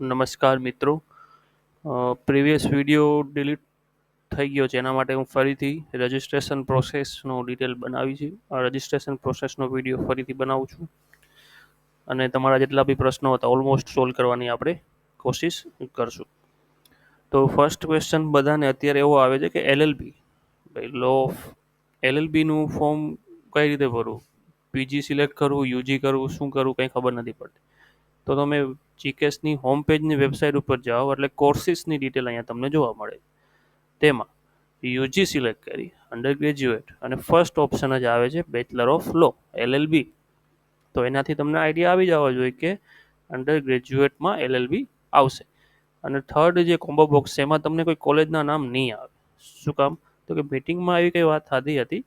નમસ્કાર મિત્રો. Previous video delete થઈ ગયો છે, એના માટે હું ફરીથી રજિસ્ટ્રેશન પ્રોસેસનો ડિટેલ બનાવી છે. આ રજિસ્ટ્રેશન પ્રોસેસનો વિડીયો ફરીથી બનાવું છું અને તમારા જેટલા બી પ્રશ્નો હતા ઓલમોસ્ટ સોલ્વ કરવાની આપણે કોશિશ કરશું. તો ફર્સ્ટ ક્વેશ્ચન બધાને અત્યારે એવો આવે છે કે એલએલબી, ભાઈ લો ઓફ એલએલબીનું ફોર્મ કઈ રીતે ભરવું, પીજી સિલેક્ટ કરવું, યુજી કરવું, શું કરવું કંઈ ખબર નથી પડતી. તો તમે જીકેસની હોમ પેજની વેબસાઇટ ઉપર જાઓ એટલે કોર્સિસની ડિટેલ અહીંયા તમને જોવા મળે. તેમાં યુજી સિલેક્ટ કરી અંડર ગ્રેજ્યુએટ અને ફર્સ્ટ ઓપ્શન જ આવે છે બેચલર ઓફ લો એલએલબી. તો એનાથી તમને આઈડિયા આવી જવા જોઈએ કે અંડર ગ્રેજ્યુએટમાં એલએલબી આવશે. અને થર્ડ જે કોમ્બો બોક્સ છે એમાં તમને કોઈ કોલેજના નામ નહીં આવે. શું કામ? તો કે મીટિંગમાં એવી કઈ વાત થતી હતી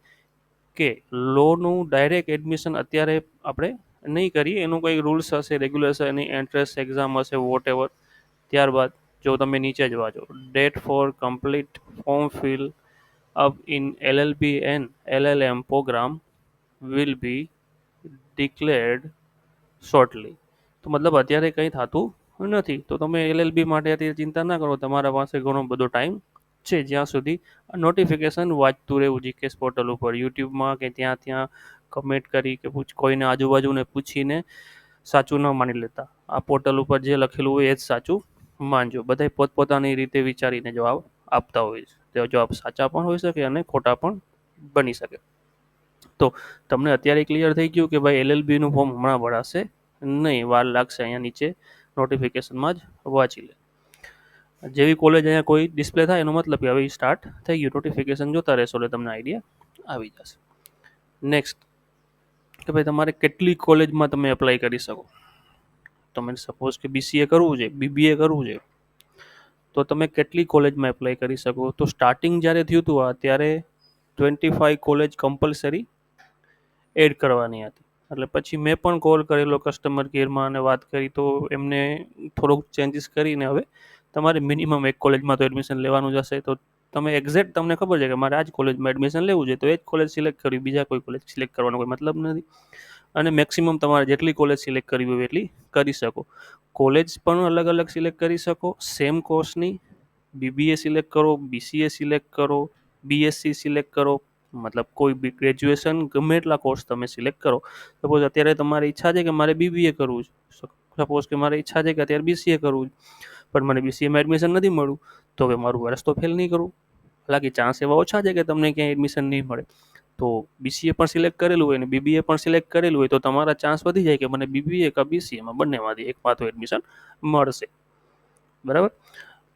કે લોનું ડાયરેક્ટ એડમિશન અત્યારે આપણે નહીં કરીએ, એનું કંઈ રૂલ્સ હશે, રેગ્યુલેશન, એની એન્ટ્રન્સ એક્ઝામ હશે, વોટ એવર. ત્યારબાદ જો તમે નીચે જ વાંચો, date for complete form fill up in LLB and LLM program will be declared shortly. તો મતલબ અત્યારે કંઈ થતું નથી. તો તમે એલએલબી માટે અત્યારે ચિંતા ના કરો, તમારા પાસે ઘણો બધો ટાઈમ છે જ્યાં સુધી નોટિફિકેશન વાંચતું રહેવું જીકેસ પોર્ટલ ઉપર, યુટ્યુબમાં કે ત્યાં કમેન્ટ કરી કે કોઈને આજુબાજુને પૂછીને સાચું ન માની લેતા. આ પોર્ટલ ઉપર જે લખેલું હોય એ જ સાચું માનજો. બધા પોતપોતાની રીતે વિચારીને જવાબ આપતા હોય છે. તે જવાબ સાચા પણ હોઈ શકે અને ખોટા પણ બની શકે. તો તમને અત્યારે ક્લિયર થઈ ગયું કે ભાઈ એલએલબીનું ફોર્મ હમણાં ભરાશે નહીં, વાર લાગશે. અહીંયા નીચે નોટિફિકેશનમાં જ વાંચી લે. જેવી કોલેજ અહીંયા કોઈ ડિસ્પ્લે થાય એનો મતલબ કે હવે સ્ટાર્ટ થઈ ગયું, નોટિફિકેશન જોતા રહેશો એટલે તમને આઈડિયા આવી જશે. નેક્સ્ટ કે ભાઈ તમારે કેટલી કોલેજમાં તમે એપ્લાય કરી શકો. તમે સપોઝ કે બીસીએ કરવું છે, બીબીએ કરવું છે, તો તમે કેટલી કોલેજમાં એપ્લાય કરી શકો. તો સ્ટાર્ટિંગ જ્યારે થયું હતું ત્યારે 25 કોલેજ કમ્પલસરી એડ કરવાની હતી. એટલે પછી મેં પણ કોલ કરેલો કસ્ટમર કેરમાં અને વાત કરી, તો એમને થોડુંક ચેન્જીસ કરીને હવે તમારે મિનિમમ એક કોલેજમાં તો એડમિશન લેવાનું જ હશે. તો તમે એક્ઝેક્ટ તમને ખબર છે કે મારે આ જ કોલેજમાં એડમિશન લેવું છે, તો એ જ કોલેજ સિલેક્ટ કરવી, બીજા કોઈ કોલેજ સિલેક્ટ કરવાનો કોઈ મતલબ નથી. અને મેક્સિમમ તમારે જેટલી કોલેજ સિલેક્ટ કરવી હોય એટલી કરી શકો. કોલેજ પણ અલગ અલગ સિલેક્ટ કરી શકો, સેમ કોર્સની. બીબીએ સિલેક્ટ કરો, બીસીએ સિલેક્ટ કરો, બીએસસી સિલેક્ટ કરો, મતલબ કોઈ બી ગ્રેજ્યુએશન ગમે એટલા કોર્સ તમે સિલેક્ટ કરો. સપોઝ અત્યારે તમારી ઈચ્છા છે કે મારે બીબીએ કરવું છે, સપોઝ કે મારી ઈચ્છા છે કે અત્યારે બીસીએ કરવું છે, પણ મને બીસીએમાં એડમિશન નથી મળ્યું, તો હવે મારું વર્ષ તો ફેલ નહીં કરું. હાલાકી ચાન્સ એવા ઓછા છે કે તમને ક્યાંય એડમિશન નહીં મળે. તો બીસીએ પણ સિલેક્ટ કરેલું હોય અને બીબીએ પણ સિલેક્ટ કરેલું હોય તો તમારા ચાન્સ વધી જાય કે મને બીબીએ કે બીસીએમાં બંનેમાંથી એકમાં તો એડમિશન મળશે. બરાબર.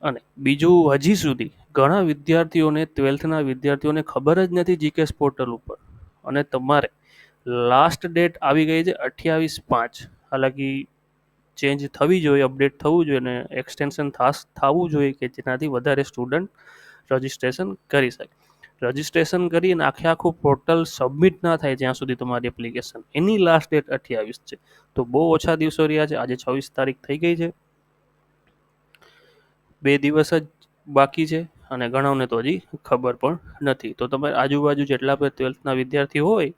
અને બીજું, હજી સુધી ઘણા વિદ્યાર્થીઓને, 12થના વિદ્યાર્થીઓને ખબર જ નથી જીકેસ પોર્ટલ ઉપર, અને તમારે લાસ્ટ ડેટ આવી ગઈ છે 28/5. હાલાકી ચેન્જ થવી જોઈએ, અપડેટ થવું જોઈએ અને એક્સટેન્શન થવું જોઈએ કે જેનાથી વધારે સ્ટુડન્ટ રજિસ્ટ્રેશન કરી શકે. રજિસ્ટ્રેશન કરી અને આખું પોર્ટલ સબમિટ ના થાય જ્યાં સુધી તમારી એપ્લિકેશન, એની લાસ્ટ ડેટ 28 છે. તો બહુ ઓછા દિવસો રહ્યા છે. આજે 26 તારીખ થઈ ગઈ છે, 2 દિવસ જ બાકી છે અને ઘણાને તો હજી ખબર પણ નથી. તો તમે આજુબાજુ જેટલા પણ 12થના વિદ્યાર્થી હોય,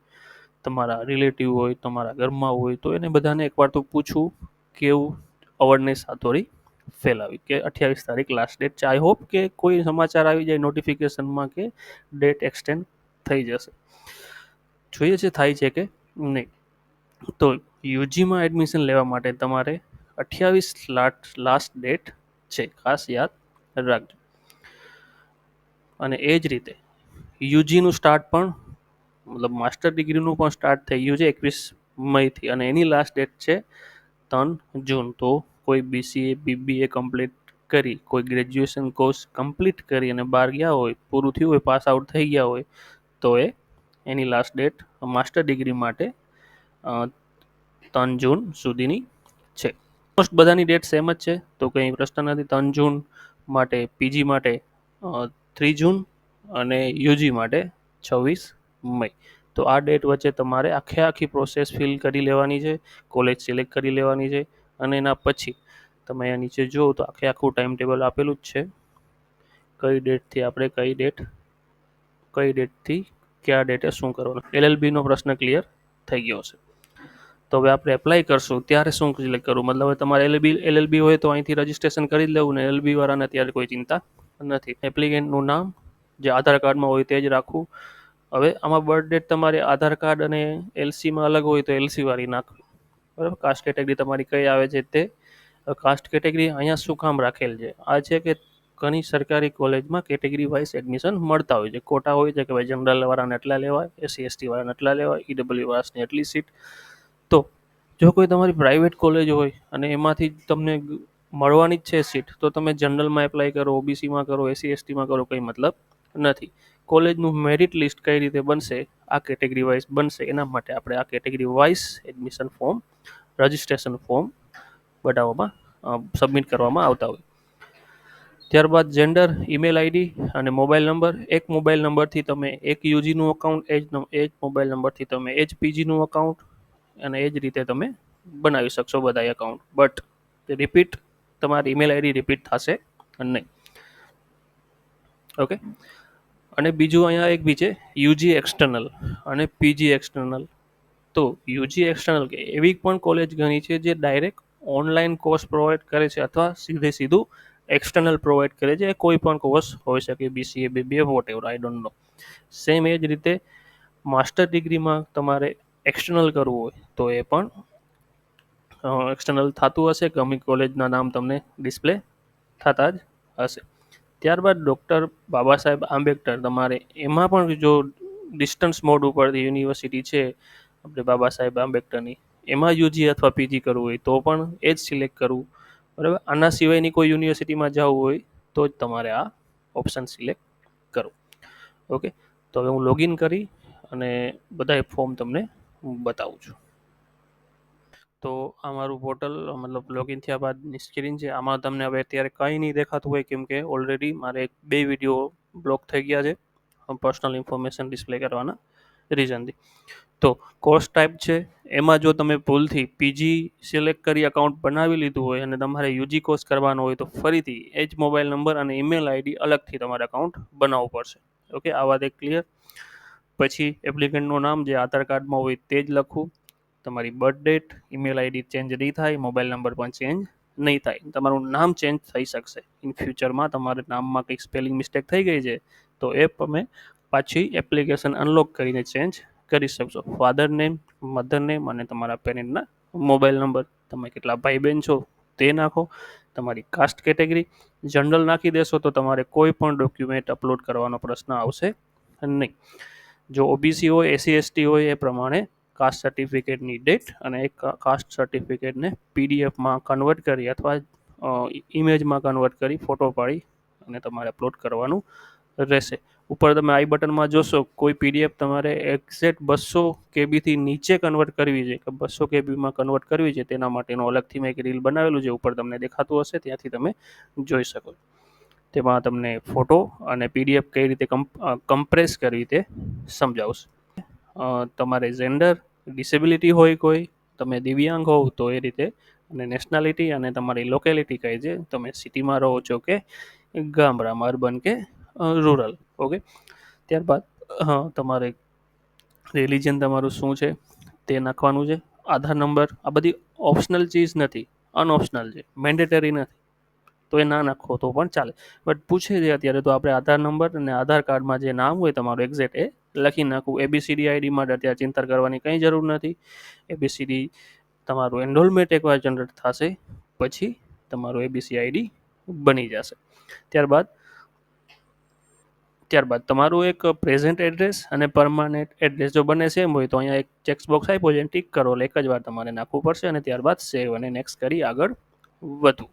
તમારા રિલેટિવ હોય, તમારા ઘરમાં હોય, તો એને બધાને એકવાર તો પૂછવું, કેવું અવેરનેસ થોડી ફેલાવી કે 28 તારીખ લાસ્ટ ડેટ છે. આઈ હોપ કે કોઈ સમાચાર આવી જાય નોટિફિકેશનમાં કે ડેટ એક્સટેન્ડ થઈ જશે. જોઈએ છે થાય છે કે નહીં. તો યુજીમાં એડમિશન લેવા માટે તમારે 28 લાસ્ટ ડેટ છે, ખાસ યાદ રાખજો. અને એ જ રીતે યુજીનું સ્ટાર્ટ પણ, મતલબ માસ્ટર ડિગ્રીનું પણ સ્ટાર્ટ થઈ ગયું છે 21 મઈથી, અને એની લાસ્ટ ડેટ છે 3 જૂન. તો કોઈ બીસીએ બીબીએ કમ્પ્લીટ કરી, કોઈ ગ્રેજ્યુએશન કોર્સ કમ્પ્લીટ કરી અને બહાર ગયા હોય, પૂરું થયું હોય, પાસ આઉટ થઈ ગયા હોય, તો એની લાસ્ટ ડેટ માસ્ટર ડિગ્રી માટે 3 જૂન સુધીની છે. મોસ્ટ બધાની ડેટ સેમ જ છે, તો કંઈ પ્રશ્ન નથી. 3 જૂન માટે પીજી માટે 3 જૂન અને યુજી માટે 26 મઈ. તો આ ડેટ વચ્ચે તમારે આખી પ્રોસેસ ફિલ કરી લેવાની છે, કોલેજ સિલેક્ટ કરી લેવાની છે, અને એના પછી તમે અહીંયા નીચે જુઓ તો આખું ટાઈમ ટેબલ આપેલું જ છે, કઈ ડેટથી આપણે કઈ ડેટથી કયા ડેટે શું કરવાનું. એલએલબીનો પ્રશ્ન ક્લિયર થઈ ગયો છે. તો હવે આપણે એપ્લાય કરશું ત્યારે શું સિલેક્ટ કરવું, મતલબ હવે તમારે એલએલબી હોય તો અહીંથી રજીસ્ટ્રેશન કરી જ લેવું ને, એલબી વાળાને અત્યારે કોઈ ચિંતા નથી. એપ્લિકેન્ટનું નામ જે આધાર કાર્ડમાં હોય તે જ રાખવું. હવે આમાં બર્થ ડેટ તમારે આધાર કાર્ડ અને એલસીમાં અલગ હોય તો એલસી વાળી નાખવી, બરાબર. કાસ્ટ કેટેગરી તમારી કઈ આવે છે તે. કાસ્ટ કેટેગરી અહીંયા શું કામ રાખેલ છે, આ છે કે ઘણી સરકારી કોલેજમાં કેટેગરી વાઇઝ એડમિશન મળતા હોય છે. કોટા હોય છે કે ભાઈ જનરલ વાળાને એટલા લેવાય, એસસી એસટી વાળાને એટલા લેવાય, ઈડબ્લ્યુ વાળાને એટલી સીટ. તો જો કોઈ તમારી પ્રાઇવેટ કોલેજ હોય અને એમાંથી તમને મળવાની જ છે સીટ, તો તમે જનરલમાં એપ્લાય કરો, ઓબીસીમાં કરો, એસસી એસટીમાં કરો, કંઈ મતલબ નથી. કોલેજનું મેરિટ લિસ્ટ કઈ રીતે બનશે, આ કેટેગરી વાઇઝ બનશે. એના માટે આપણે આ category wise admission form, registration form બનાવવામાં સબમિટ કરવામાં આવતા હોય. ત્યારબાદ જેન્ડર, ઈમેલ આઈડી અને મોબાઈલ નંબર. એક મોબાઈલ નંબરથી તમે એક યુજીનું અકાઉન્ટ, એ જ મોબાઈલ નંબરથી તમે એ જ પીજીનું અકાઉન્ટ અને એ જ રીતે તમે બનાવી શકશો બધા એકાઉન્ટ. બટ રિપીટ તમારી ઈમેલ આઈડી રિપીટ થશે નહીં. ઓકે. અને બીજું અહીંયા એક બી છે યુજી એક્સટર્નલ અને પીજી એક્સટર્નલ. તો યુજી એક્સટર્નલ કે એવી પણ કોલેજ ઘણી છે જે ડાયરેક્ટ ઓનલાઈન કોર્સ પ્રોવાઈડ કરે છે અથવા સીધું એક્સટર્નલ પ્રોવાઈડ કરે છે. કોઈ પણ કોર્સ હોઈ શકે, BCA, BBA, whatever, I don't know. Same એ જ રીતે માસ્ટર ડિગ્રીમાં તમારે એક્સટર્નલ કરવું હોય તો એ પણ એક્સટર્નલ થતું હશે. ગમે કોલેજના નામ તમને ડિસ્પ્લે થતા જ હશે. ત્યારબાદ ડૉક્ટર બાબા સાહેબ આંબેડકર, તમારે એમાં પણ જો ડિસ્ટન્સ મોડ ઉપરથી યુનિવર્સિટી છે આપણે બાબા સાહેબ આંબેડકરની, એમાં યુજી અથવા પીજી કરવું હોય તો પણ એ જ સિલેક્ટ કરવું, બરાબર. આના સિવાયની કોઈ યુનિવર્સિટીમાં જવું હોય તો જ તમારે આ ઓપ્શન સિલેક્ટ કરો. ઓકે. તો હવે હું લોગિન કરી અને બધા ફોર્મ તમને બતાવું છું. તો આ મારું પોર્ટલ, મતલબ લોગિન થયા બાદની સ્ક્રીન છે. આમાં તમને હવે અત્યારે કંઈ નહીં દેખાતું હોય કેમ કે ઓલરેડી મારે 2 વિડીયો બ્લોક થઈ ગયા છે પર્સનલ ઇન્ફોર્મેશન ડિસ્પ્લે કરવાના રીઝનથી. તો કોર્સ ટાઈપ છે, એમાં જો તમે ભૂલથી પીજી સિલેક્ટ કરી અકાઉન્ટ બનાવી લીધું હોય અને તમારે યુજી કોર્સ કરવાનો હોય તો ફરીથી એ જ મોબાઈલ નંબર અને ઈમેલ આઈડી અલગથી તમારે અકાઉન્ટ બનાવવું પડશે. ઓકે, આ વાત એક ક્લિયર. પછી એપ્લિકન્ટનું નામ જે આધાર કાર્ડમાં હોય તે જ લખવું. તમારી birth date, email ID change નહીં થાય, મોબાઈલ નંબર પણ ચેન્જ નહીં થાય. તમારું નામ ચેન્જ થઈ શકશે ઇન ફ્યુચરમાં. તમારે નામમાં કંઈક સ્પેલિંગ મિસ્ટેક થઈ ગઈ છે તો એ તમે પાછી એપ્લિકેશન અનલોક કરીને ચેન્જ કરી શકશો. ફાધર નેમ, મધર નેમ અને તમારા પેરેન્ટના મોબાઈલ નંબર. તમે કેટલા ભાઈ બહેન છો તે નાખો. તમારી કાસ્ટ કેટેગરી જનરલ નાખી દેશો તો તમારે કોઈ પણ ડોક્યુમેન્ટ અપલોડ કરવાનો પ્રશ્ન આવશે નહીં. જો ઓબીસી હોય, એસસી એસટી હોય એ પ્રમાણે કાસ્ટ સર્ટિફિકેટની ડેટ અને એક કાસ્ટ સર્ટિફિકેટને પીડીએફમાં કન્વર્ટ કરી અથવા ઇમેજમાં કન્વર્ટ કરી ફોટો પાડી અને તમારે અપલોડ કરવાનું રહેશે. ઉપર તમે આઈ બટનમાં જોશો કોઈ પીડીએફ તમારે એક્ઝેક્ટ 200 કેબીથી નીચે કન્વર્ટ કરવી છે કે 200 કેબીમાં કન્વર્ટ કરવી છે, તેના માટેનું અલગથી મેં એક રીલ બનાવેલું છે, ઉપર તમને દેખાતું હશે, ત્યાંથી તમે જોઈ શકો. તેમાં તમને ફોટો અને પીડીએફ કઈ રીતે કમ્પ્રેસ કરવી તે સમજાવશે. તમારે જેન્ડર, ડિસેબિલિટી હોય કોઈ, તમે દિવ્યાંગ હોવ તો એ રીતે, અને નેશનાલિટી અને તમારી લોકેલિટી કઈ છે, તમે સિટીમાં રહો છો કે ગામડામાં, અર્બન કે રૂરલ. ઓકે. ત્યારબાદ તમારે રિલિજન તમારું શું છે તે નાખવાનું છે. આધાર નંબર, આ બધી ઓપ્શનલ ચીજ નથી, અનઓપ્શનલ છે, મેન્ડેટરી નથી. તો એ ના નાખો તો પણ ચાલે, બટ પૂછે છે અત્યારે તો આપણે આધાર નંબર અને આધાર કાર્ડમાં જે નામ હોય તમારું એક્ઝેક્ટ એ લખી નાખવું. એબીસીડી આઈડી માટે અત્યારે ચિંતા કરવાની કંઈ જરૂર નથી. એબીસીડી તમારું એનરોલમેન્ટ એકવાર જનરેટ થશે પછી તમારું એબીસી આઈડી બની જશે. ત્યારબાદ તમારું એક પ્રેઝન્ટ એડ્રેસ અને પરમાનન્ટ એડ્રેસ જો બંને સેમ હોય તો અહીંયા એક ચેકબોક્સ આપ્યો છે, ટીક કરો એટલે એક જ વાર તમારે નાખવું પડશે અને ત્યારબાદ સેવ અને નેક્સ્ટ કરી આગળ વધવું.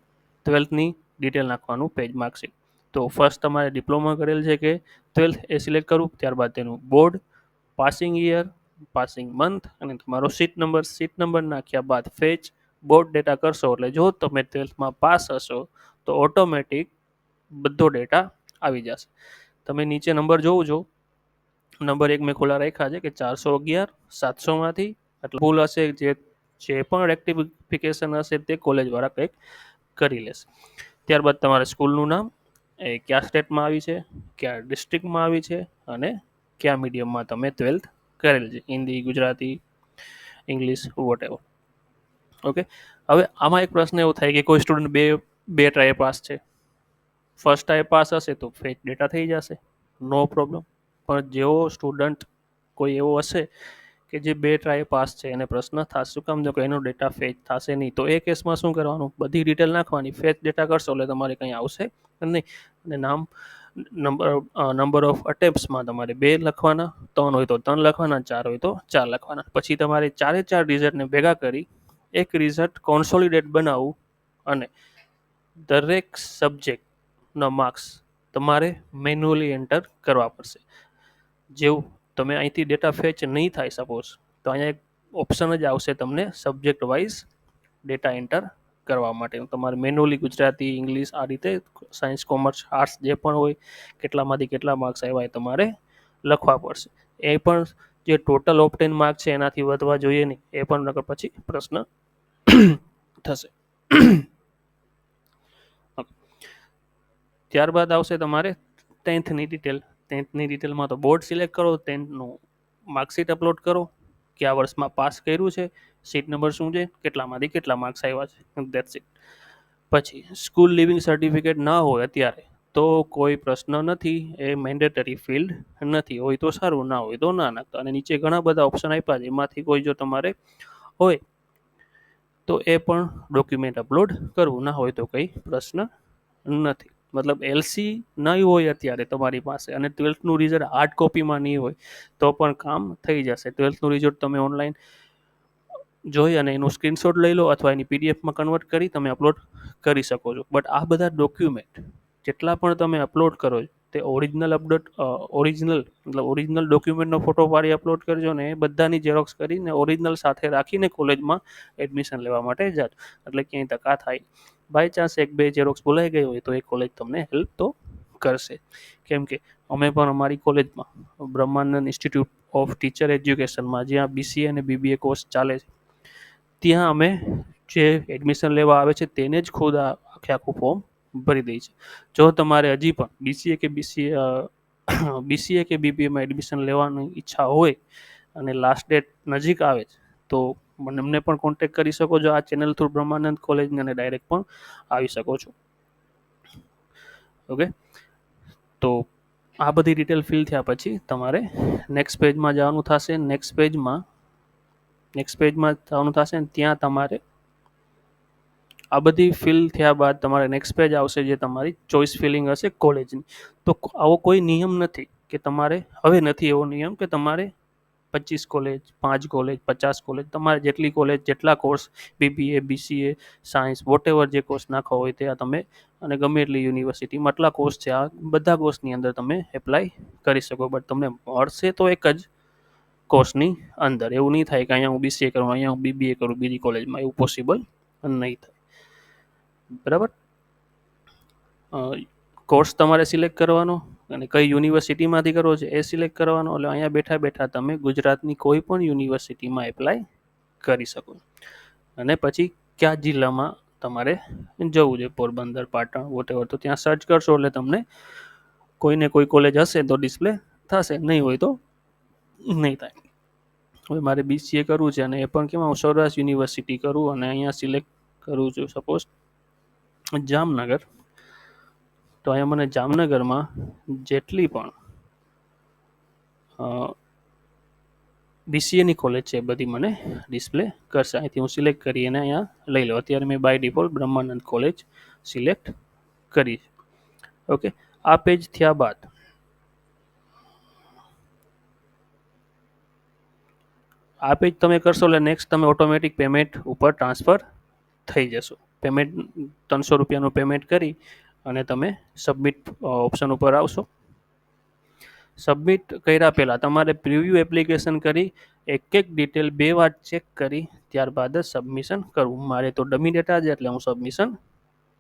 12થની ડિટેલ નાખવાનું, પેજ માર્કશીટ. તો ફર્સ્ટ તમારે ડિપ્લોમા કરેલ છે કે 12th એ સિલેક્ટ કરવું. ત્યારબાદ તેનું board, passing year, passing month અને તમારો સીટ નંબર નાખ્યા બાદ ફેચ બોર્ડ ડેટા કરશો એટલે જો તમે 12થમાં પાસ હશો તો ઓટોમેટિક બધો ડેટા આવી જશે. તમે નીચે નંબર જોવો છો, નંબર એક મેં ખોલા રાખ્યા છે કે 411 700માંથી, એટલે ભૂલ હશે જે પણ રેક્ટિફિકેશન હશે તે કોલેજવાળા કંઈક કરી લેશે. ત્યારબાદ તમારે સ્કૂલનું નામ, એ કયા સ્ટેટમાં આવી છે, કયા ડિસ્ટ્રિક્ટમાં આવી છે અને કયા મીડિયમમાં તમે 12th કરેલ છે, Hindi, Gujarati, English whatever. Okay, હવે આમાં એક પ્રશ્ન એવો થાય કે કોઈ સ્ટુડન્ટ બે ટ્રાય પાસ છે. ફર્સ્ટ ટ્રાય પાસ હશે તો ફેચ ડેટા થઈ જશે, નો પ્રોબ્લેમ. પણ જેવો સ્ટુડન્ટ કોઈ એવો હશે કે જે બે ટ્રાય પાસ છે એને પ્રશ્ન થશે શું કામ કે એનો ડેટા ફેચ થશે નહીં, તો એ કેસમાં શું કરવાનું, બધી ડિટેલ નાખવાની, ફેચ ડેટા કરશો એટલે તમારે કંઈ આવશે નહીં. અને નંબર ઓફ અટેમ્પ્સમાં તમારે 2 લખવાના, 3 હોય તો 3 લખવાના, 4 હોય તો 4 લખવાના. પછી તમારે 4 રિઝલ્ટને ભેગા કરી એક રિઝલ્ટ કોન્સોલિડેટ બનાવવું અને દરેક સબ્જેક્ટનો માર્ક્સ તમારે મેન્યુઅલી એન્ટર કરવા પડશે. જેવું તમે અહીંથી ડેટા ફેચ નહીં થાય સપોઝ, તો અહીંયા એક ઓપ્શન જ આવશે તમને સબ્જેક્ટ વાઇઝ ડેટા એન્ટર કરવા માટે. તમારે મેન્યુઅલી ગુજરાતી, ઇંગ્લિશ આ રીતે સાયન્સ, કોમર્સ, આર્ટ્સ જે પણ હોય કેટલામાંથી કેટલા માર્ક્સ આવ્યા એ તમારે લખવા પડશે. એ પણ જે ટોટલ ઓપ્ટેન માર્ક છે એનાથી વધવા જોઈએ નહીં, એ પણ નકર પછી પ્રશ્ન થશે. ત્યારબાદ આવશે તમારે 10thની ડિટેલ. 10thની ડિટેલમાં તો બોર્ડ સિલેક્ટ કરો, 10thનું માર્કશીટ અપલોડ કરો, કયા વર્ષમાં પાસ કર્યું છે, સીટ નંબર શું છે, કેટલામાંથી કેટલા માર્ક્સ આવ્યા છે, ધેટ્સ ઇટ. પછી સ્કૂલ લિવિંગ સર્ટિફિકેટ ના હોય અત્યારે તો કોઈ પ્રશ્ન નથી, એ મેન્ડેટરી ફિલ્ડ નથી. હોય તો સારું, ના હોય તો ના નાખતા. અને નીચે ઘણા બધા ઓપ્શન આપ્યા છે, એમાંથી કોઈ જો તમારે હોય તો એ પણ ડોક્યુમેન્ટ અપલોડ કરવું, ના હોય તો કંઈ પ્રશ્ન નથી. મતલબ એલસી નહીં હોય અત્યારે તમારી પાસે અને 12thનું રિઝલ્ટ હાર્ડ કોપીમાં નહીં હોય તો પણ કામ થઈ જશે. 12thનું રિઝલ્ટ તમે ઓનલાઈન જોઈ અને એનું સ્ક્રીનશોટ લઈ લો અથવા એની પીડીએફમાં કન્વર્ટ કરી તમે અપલોડ કરી શકો છો. બટ આ બધા ડોક્યુમેન્ટ જેટલા પણ તમે અપલોડ કરો છો તે ઓરિજિનલ ડોક્યુમેન્ટનો ફોટો પાડી અપલોડ કરજો ને એ બધાની ઝેરોક્સ કરીને ઓરિજિનલ સાથે રાખીને કોલેજમાં એડમિશન લેવા માટે જાજો. એટલે ક્યાંય ધક્કા થાય, બાય ચાન્સ 1-2 ઝેરોક્સ ભૂલાઈ ગઈ હોય તો એ કોલેજ તમને હેલ્પ તો કરશે. કેમ કે અમે પણ અમારી કોલેજમાં બ્રહ્માનંદ ઇન્સ્ટિટ્યૂટ ઓફ ટીચર એજ્યુકેશનમાં જ્યાં બીસીએ અને બીબીએ કોર્સ ચાલે છે ત્યાં અમે જે એડમિશન લેવા આવે છે તેને જ ખુદ આખું ફોર્મ ભરી દઈએ છે. જો તમારે હજી પણ બીસીએ કે બીબીએમાં એડમિશન લેવાની ઈચ્છા હોય અને લાસ્ટ ડેટ નજીક આવે છે તો અમને પણ કોન્ટેક્ટ કરી શકો છો આ ચેનલ થ્રુ બ્રહ્માનંદ કોલેજને, અને ડાયરેક્ટ પણ આવી શકો છો. ઓકે, તો આ બધી ડિટેલ ફિલ થયા પછી તમારે નેક્સ્ટ પેજમાં જવાનું થશે. નેક્સ્ટ પેજમાં જવાનું થશે ને ત્યાં તમારે આ બધી ફિલ થયા બાદ તમારે નેક્સ્ટ પેજ આવશે જે તમારી ચોઇસ ફિલિંગ હશે કોલેજની. તો આવો કોઈ નિયમ નથી કે તમારે, હવે નથી એવો નિયમ કે તમારે 25 કોલેજ, 5 કોલેજ, 50 કોલેજ, તમારે જેટલી કોલેજ, જેટલા course, BBA, BCA, science, whatever જે કોર્સ નાખવા હોય ત્યાં તમે, અને ગમે એટલી યુનિવર્સિટીમાં આટલા કોર્સ છે, આ બધા કોર્સની અંદર તમે એપ્લાય કરી શકો. બટ તમને મળશે તો એક જ કોર્સની અંદર. એવું નહીં થાય કે અહીંયા હું બીસીએ કરું, અહીંયા હું બીબીએ કરું બીજી કોલેજમાં, એવું પોસિબલ નહીં થાય. બરાબર, કોર્સ તમારે સિલેક્ટ કરવાનો અને કઈ યુનિવર્સિટીમાંથી કરવો છે એ સિલેક્ટ કરવાનો. એટલે અહીંયા બેઠા બેઠા તમે ગુજરાતની કોઈ પણ યુનિવર્સિટીમાં એપ્લાય કરી શકો. અને પછી કયા જિલ્લામાં તમારે જવું છે, પોરબંદર, પાટણ, વોટેવર, તો ત્યાં સર્ચ કરશો એટલે તમને કોઈને કોઈ કોલેજ હશે તો ડિસ્પ્લે થશે, નહીં હોય તો નહીં થાય. હવે મારે બીસીએ કરવું છે અને એ પણ કેમ હું સૌરાષ્ટ્ર યુનિવર્સિટી કરું અને અહીંયા સિલેક્ટ કરું છું સપોઝ જામનગર, તો અહીંયા મને જામનગરમાં જેટલી પણ બીસીએની કોલેજ છે એ બધી મને ડિસ્પ્લે કરશે. અહીંથી હું સિલેક્ટ કરી અને અહીંયા લઈ લો. અત્યારે મેં by default Brahmanand college select કરી. ઓકે, આ પેજ થયા બાદ આ પેજ તમે કરશો એટલે નેક્સ્ટ તમે ઓટોમેટિક પેમેન્ટ ઉપર ટ્રાન્સફર થઈ જશો. પેમેન્ટ 300 રૂપિયાનું પેમેન્ટ કરી અને તમે સબમિટ ઓપ્શન ઉપર આવશો. સબમિટ કર્યા પહેલાં તમારે પ્રિવ્યૂ એપ્લિકેશન કરી એક ડિટેલ 2 વાર ચેક કરી ત્યારબાદ જ સબમિશન કરવું. મારે તો ડમી ડેટા છે એટલે હું સબમિશન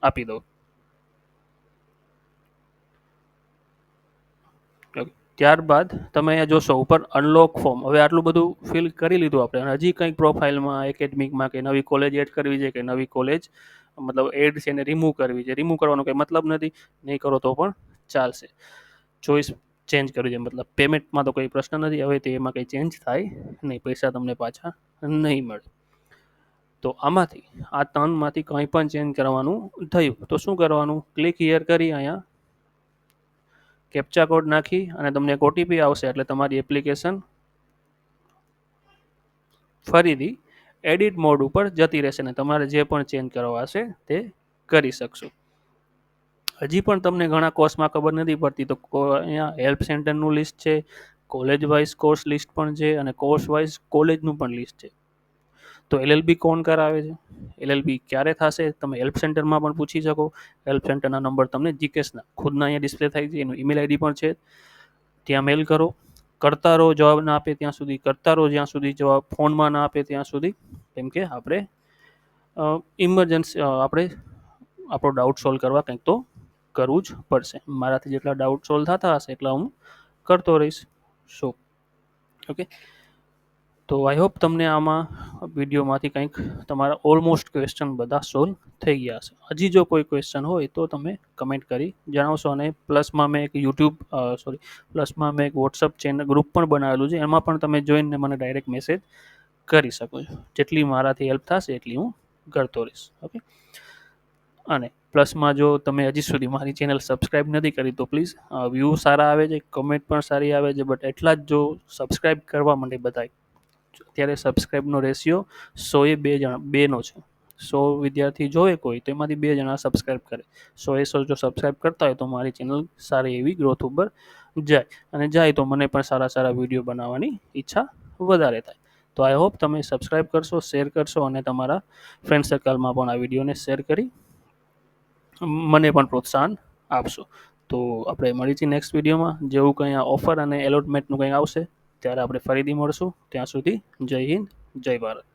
આપી દઉં. ત્યારબાદ તમે અહીંયા જોશો ઉપર અનલોક ફોર્મ. હવે આટલું બધું ફિલ કરી લીધું આપણે, હજી કંઈક પ્રોફાઇલમાં, એકેડમિકમાં કે નવી કોલેજ એડ કરવી છે કે નવી કોલેજ મતલબ એડ છે એને રિમૂવ કરવી છે. રિમૂવ કરવાનો કંઈ મતલબ નથી, નહીં કરો તો પણ ચાલશે. ચોઈસ ચેન્જ કર્યું છે, મતલબ પેમેન્ટમાં તો કોઈ પ્રશ્ન નથી, હવે તે એમાં કંઈ ચેન્જ થાય નહીં, પૈસા તમને પાછા નહીં મળે. તો આમાંથી આ 3માંથી કંઈ પણ ચેન્જ કરવાનું થયું તો શું કરવાનું, ક્લિક હિયર કરી અહીંયા કેપ્ચા કોડ નાખી અને તમને એક ઓટીપી આવશે, એટલે તમારી એપ્લિકેશન ફરીથી એડિટ મોડ ઉપર જતી રહેશે ને તમારે જે પણ ચેન્જ કરવા હશે તે કરી શકશો. હજી પણ તમને ઘણા કોર્સમાં ખબર નથી પડતી તો અહીંયા હેલ્પ સેન્ટરનું લિસ્ટ છે, કોલેજ વાઇઝ કોર્સ લિસ્ટ પણ છે અને કોર્સ વાઇઝ કોલેજનું પણ લિસ્ટ છે. તો એલએલબી કોણ કરાવે છે, એલએલબી ક્યારે થશે, તમે હેલ્પ સેન્ટરમાં પણ પૂછી શકો. હેલ્પ સેન્ટરના નંબર તમને જીકેસના ખુદના અહીંયા ડિસ્પ્લે થાય છે, એનું ઈમેલ આઈડી પણ છે, ત્યાં મેલ કરો. કરતા રહો, જવાબ ના આપે ત્યાં સુધી કરતા રહો, જ્યાં સુધી જવાબ ફોનમાં ના આપે ત્યાં સુધી, કેમ કે આપણે ઇમરજન્સી આપણે આપણો ડાઉટ સોલ્વ કરવા કંઈક તો કરવું જ પડશે. મારાથી જેટલા ડાઉટ સોલ્વ થતા હશે એટલા હું કરતો રહીશ. ઓકે, તો આઈ હોપ તમને આમાં વિડીયોમાંથી કંઈક તમારા ઓલમોસ્ટ ક્વેશ્ચન બધા સોલ્વ થઈ ગયા હશે. હજી જો કોઈ ક્વેશ્ચન હોય તો તમે કમેન્ટ કરી જણાવશો. અને પ્લસમાં મેં એક પ્લસમાં મેં એક વોટ્સઅપ ચેનલ ગ્રુપ પણ બનાવેલું છે, એમાં પણ તમે જોઈને મને ડાયરેક્ટ મેસેજ કરી શકો છો. જેટલી મારાથી હેલ્પ થશે એટલી હું કરતો રહીશ. ઓકે, અને પ્લસમાં જો તમે હજી સુધી મારી ચેનલ સબસ્ક્રાઈબ નથી કરી તો પ્લીઝ, વ્યૂ સારા આવે છે, કમેન્ટ પણ સારી આવે છે, બટ એટલા જ જો સબસ્ક્રાઈબ કરવા માટે બધાય, અત્યારે સબસ્ક્રાઈબનો રેશિયો 100-2 છે. 100 વિદ્યાર્થી જોવે કોઈ તો એમાંથી 2 જણા સબસ્ક્રાઈબ કરે. 100 જો સબસ્ક્રાઈબ કરતા હોય તો મારી ચેનલ સારી એવી ગ્રોથ ઉપર જાય, અને જાય તો મને પણ સારા સારા વિડીયો બનાવવાની ઈચ્છા વધારે થાય. તો આઈ હોપ તમે સબસ્ક્રાઈબ કરશો, શેર કરશો અને તમારા ફ્રેન્ડ સર્કલમાં પણ આ વિડીયોને શેર કરી મને પણ પ્રોત્સાહન આપશો. તો આપણે મળી છીએ નેક્સ્ટ વિડીયોમાં. જેવું કંઈ આ ઓફર અને એલોટમેન્ટનું કંઈ આવશે ત્યારે આપણે ફરીથી મળશું. ત્યાં સુધી જય હિન્દ, જય ભારત.